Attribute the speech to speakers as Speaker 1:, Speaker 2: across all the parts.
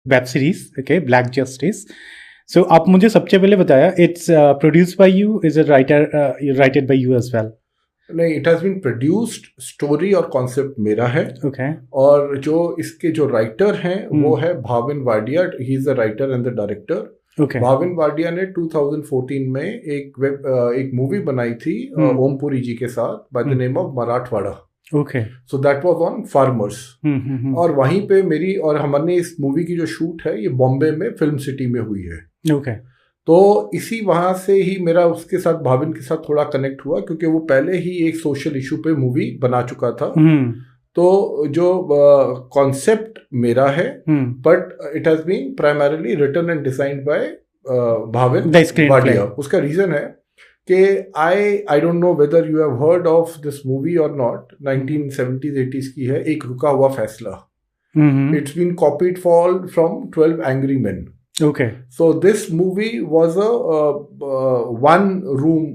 Speaker 1: Web series, okay, black justice. So आप मुझे सबसे पहले बताया, it's produced by you, is it writed by you as well?
Speaker 2: नहीं, it has been produced, story और concept मेरा है.
Speaker 1: ओके.
Speaker 2: और जो इसके जो राइटर हैं वो है Bhavin Wadia. He is the writer and the director.
Speaker 1: Okay.
Speaker 2: Bhavin Wadia ने 2014 में एक मूवी बनाई थी ओमपुरी जी के साथ by the name of Marathwada.
Speaker 1: Okay.
Speaker 2: So that was on farmers. और वहीं पे मेरी और हमने इस मूवी की जो शूट है ये बॉम्बे में फिल्म सिटी में हुई है.
Speaker 1: ओके.
Speaker 2: तो इसी वहां से ही मेरा उसके साथ भाविन के साथ थोड़ा कनेक्ट हुआ, क्योंकि वो पहले ही एक सोशल इशू पे मूवी बना चुका था. तो जो कॉन्सेप्ट मेरा है, but it has been primarily written and designed by Bhavin Wadia. उसका रीजन है कि I don't know whether you have heard of this movie और नॉट. 1970s 80s की है, Ek Ruka Hua Faisla. It's been copied from 12 angry men.
Speaker 1: Okay.
Speaker 2: So this movie was a one room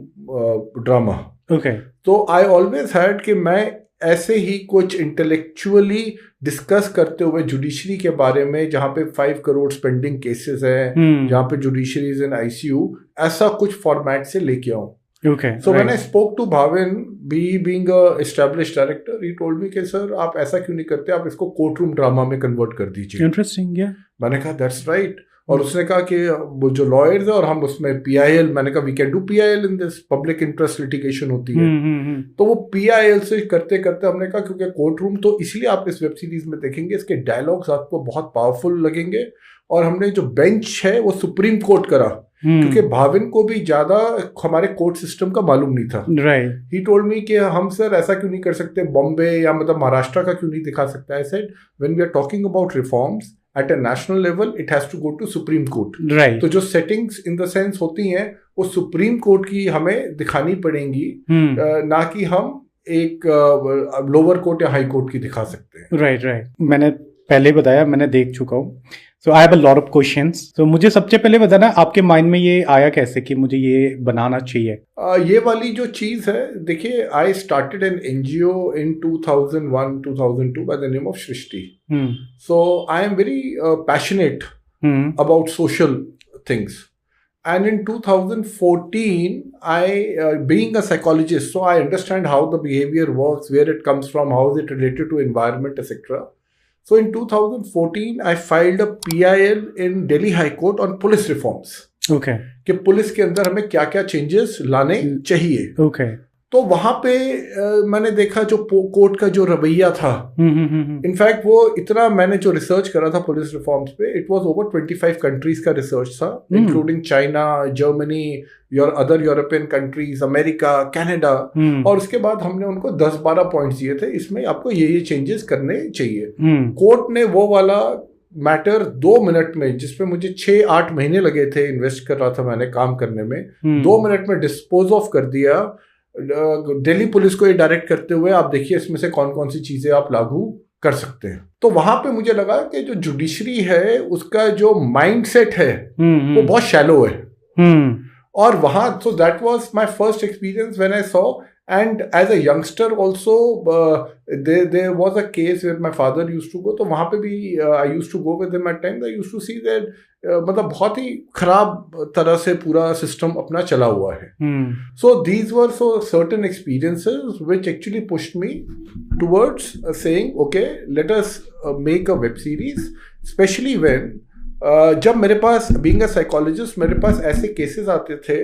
Speaker 2: drama.
Speaker 1: Okay.
Speaker 2: तो I always had कि मैं ऐसे ही कुछ intellectually discuss करते हुए जुडिशरी के बारे में, जहाँ पे 5 करोड़ पेंडिंग केसेस हैं, जहाँ पे जुडिशरी इज इन ICU, ऐसा कुछ फॉर्मेट से लेके आऊँ.
Speaker 1: Okay.
Speaker 2: So when I spoke to Bhavin, being a established director, he told me कि सर आप ऐसा क्यों नहीं करते, आप इसको कोर्ट रूम ड्रामा में कन्वर्ट कर दीजिए.
Speaker 1: Interesting, yeah.
Speaker 2: मैंने कहा दैट्स राइट. और उसने कहा कि वो जो लॉयर्स है और हम उसमें PIL, मैंने कहा we can do PIL in this, public interest litigation होती है. तो वो PIL से करते करते हमने कहा क्योंकि कोर्ट रूम, तो इसलिए आप इस वेब सीरीज में देखेंगे इसके डायलॉग्स आपको बहुत पावरफुल लगेंगे. और हमने जो बेंच है वो सुप्रीम कोर्ट करा, क्योंकि भाविन को भी ज्यादा हमारे कोर्ट सिस्टम का मालूम नहीं था. ही टोल्ड मी कि हम सर ऐसा क्यों नहीं कर सकते, बॉम्बे या मतलब महाराष्ट्र का क्यों नहीं दिखा सकता. I said when we are talking about reforms at a national level, it has to go to Supreme Court. तो जो सेटिंग्स इन द सेंस होती हैं वो सुप्रीम कोर्ट की हमें दिखानी पड़ेंगी, ना कि हम एक लोअर कोर्ट या हाई कोर्ट की दिखा सकते हैं.
Speaker 1: राइट. मैंने पहले बताया, मैंने देख चुका हूँ. So I have a lot of questions. So मुझे सबसे पहले बताना, आपके माइंड में ये आया कैसे कि मुझे ये बनाना चाहिए?
Speaker 2: ये वाली जो चीज़ है, देखिए, I started an NGO in 2001-2002 by the name of Shrishti. So I am very passionate about social things. And in 2014, being a psychologist, so I understand how the behavior works, where it comes from, how is it related to environment, etc. So in 2014, I filed a PIL in Delhi High Court on police reforms.
Speaker 1: Okay.
Speaker 2: कि police के अंदर हमें क्या क्या changes लाने चाहिए.
Speaker 1: Okay.
Speaker 2: तो वहां पे मैंने देखा जो कोर्ट का जो रवैया था, इनफैक्ट वो इतना, मैंने जो रिसर्च करा था पुलिस रिफॉर्म्स पे, इट वाज ओवर 25 कंट्रीज का रिसर्च था, including China, Germany, other European countries, America, Canada. और उसके बाद हमने उनको 10-12 पॉइंट्स दिए थे, इसमें आपको ये चेंजेस करने चाहिए. कोर्ट ने वो वाला मैटर 2 मिनट में, जिसपे मुझे 6-8 महीने लगे थे, इन्वेस्ट कर रहा था मैंने काम करने में, 2 मिनट में डिस्पोज ऑफ कर दिया. दिल्ली पुलिस को ये डायरेक्ट करते हुए, आप देखिए इसमें से कौन कौन सी चीजें आप लागू कर सकते हैं. तो वहां पे मुझे लगा कि जो जुडिशरी है उसका जो माइंडसेट है वो बहुत शैलो है. और वहां, so that was my first experience when I saw. And as a youngster also, there was a case where my father used to go. तो वहाँ पे भी I used to go with him at times. I used to see that मतलब बहुत ही खराब तरह से पूरा सिस्टम अपना चला हुआ है. So these were certain experiences which actually pushed me towards saying, okay, let us make a web series, especially when जब मेरे पास, being a psychologist, मेरे पास ऐसे केसेस आते थे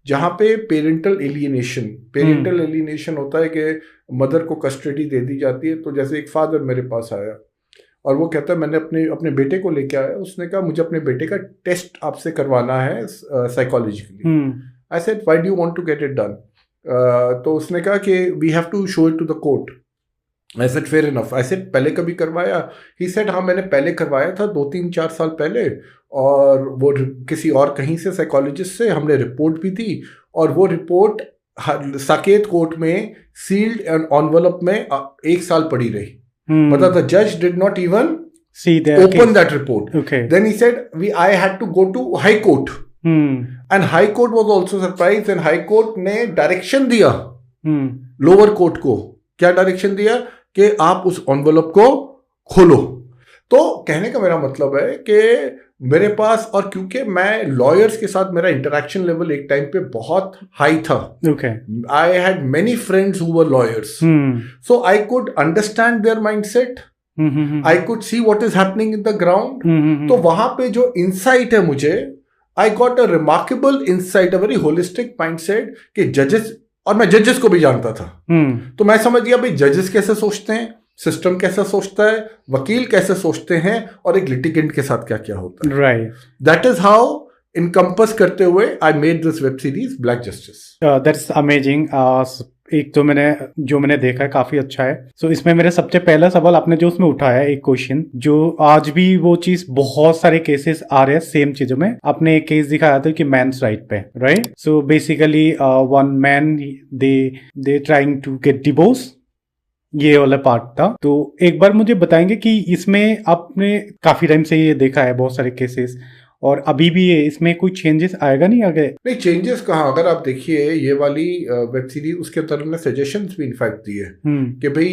Speaker 2: जहाँ पे पेरेंटल एलियनेशन होता है कि मदर को कस्टडी दे दी जाती है. तो जैसे एक फादर मेरे पास आया और वो कहता है मैंने अपने बेटे को लेके आया, उसने कहा मुझे अपने बेटे का टेस्ट आपसे करवाना है psychologically. I said why do you want to get it done. तो उसने कहा कि we have to show it to the court. I said fair enough. I said पहले कभी करवाया? ही सेड हाँ मैंने पहले करवाया था 2-3-4 साल पहले, और वो किसी और कहीं से साइकोलॉजिस्ट से हमने रिपोर्ट भी दी, और वो रिपोर्ट साकेत कोर्ट में सील्ड एंड एनवेलप में 1 साल पड़ी रही. मतलब द जज did not even open that report.
Speaker 1: Okay.
Speaker 2: Then he said I had to go to high court. And high court was also surprised, and high court ने direction दिया lower court को. क्या डायरेक्शन दिया? कि आप उस envelope को खोलो. तो कहने का मेरा मतलब है कि मेरे पास, और क्योंकि मैं लॉयर्स के साथ मेरा इंटरेक्शन लेवल एक टाइम पे बहुत हाई था, I had many friends who were lawyers, so I could understand their mindset, I could see what is happening in the ground. तो वहां पे जो इंसाइट है मुझे, I got a remarkable insight, a very holistic mindset कि जजेस, और मैं जजेस को भी जानता था, तो मैं समझ गया भाई जजेस कैसे सोचते हैं, सिस्टम कैसा सोचता है, वकील कैसे सोचते हैं, और एक लिटिगेंट के साथ क्या क्या होता है।
Speaker 1: Right,
Speaker 2: that is how encompass करते हुए I made this web series black justice.
Speaker 1: That's amazing. एक तो मैंने देखा है काफी अच्छा है। सो इसमें मेरा सबसे पहला सवाल, आपने जो उसमें उठाया एक क्वेश्चन, जो आज भी वो चीज, बहुत सारे केसेस आ रहे हैं सेम चीजों में। आपने एक केस दिखाया था कि मैन्स राइट पे, right? So basically one man, they trying to get divorce, ये वाला पार्ट था। तो एक बार मुझे बताएंगे कि इसमें आपने काफी टाइम से ये देखा है बहुत सारे केसेस, और अभी भी ये इसमें कोई चेंजेस आएगा नहीं आगे?
Speaker 2: नहीं, चेंजेस कहाँ, अगर आप देखिए ये वाली वेब सीरीज, उसके अंदर हमने सजेशंस भी इनफैक्ट दिए कि भाई